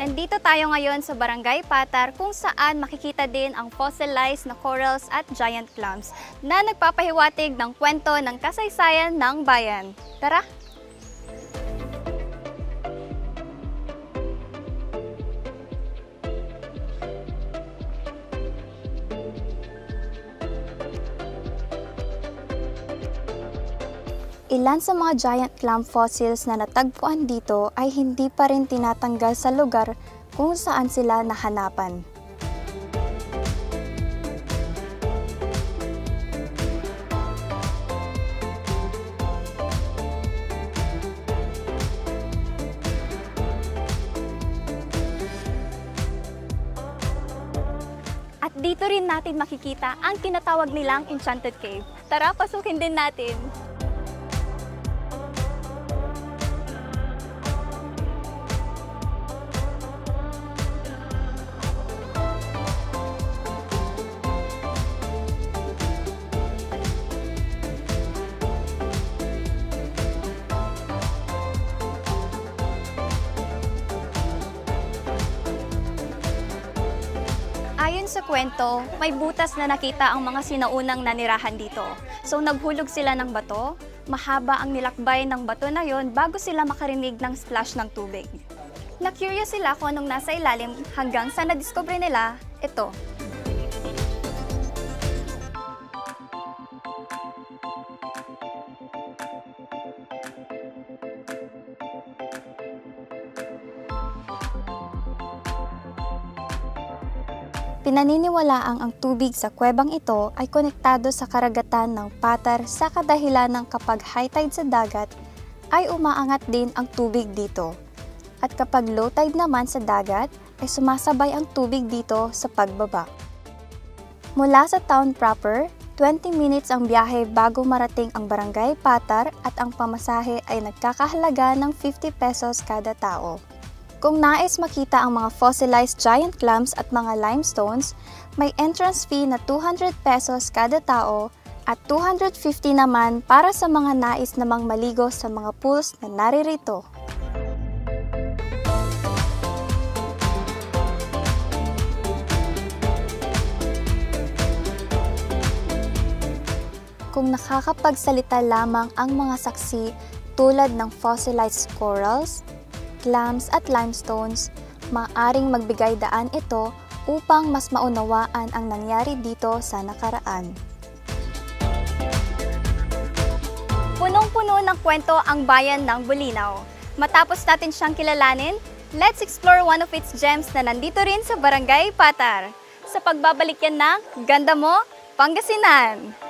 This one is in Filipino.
Nandito tayo ngayon sa Barangay Patar kung saan makikita din ang fossilized na corals at giant clams na nagpapahiwatig ng kwento ng kasaysayan ng bayan. Tara! Ilan sa mga giant clam fossils na natagpuan dito ay hindi pa rin tinatanggal sa lugar kung saan sila nahanapan. At dito rin natin makikita ang tinatawag nilang Enchanted Cave. Tara, pasukin din natin! Ayon sa kwento, may butas na nakita ang mga sinaunang nanirahan dito. So naghulog sila ng bato, mahaba ang nilakbay ng bato na yon bago sila makarinig ng splash ng tubig. Na-curious sila kung anong nasa ilalim hanggang sa nadiscover nila ito. Pinaniniwalaang ang tubig sa kuwebang ito ay konektado sa karagatan ng Patar sa kadahilan ng kapag high tide sa dagat ay umaangat din ang tubig dito. At kapag low tide naman sa dagat ay sumasabay ang tubig dito sa pagbaba. Mula sa town proper, 20 minutes ang biyahe bago marating ang Barangay Patar at ang pamasahe ay nagkakahalaga ng 50 pesos kada tao. Kung nais makita ang mga fossilized giant clams at mga limestones, may entrance fee na 200 pesos kada tao at 250 naman para sa mga nais namang maligo sa mga pools na naririto. Kung nakakapagsalita lamang ang mga saksi tulad ng fossilized corals, clams at limestones, maaaring magbigay daan ito upang mas maunawaan ang nangyari dito sa nakaraan. Punong-puno ng kwento ang bayan ng Bolinao. Matapos natin siyang kilalanin, let's explore one of its gems na nandito rin sa Barangay Patar. Sa pagbabalik yan ng Ganda Mo, Pangasinan!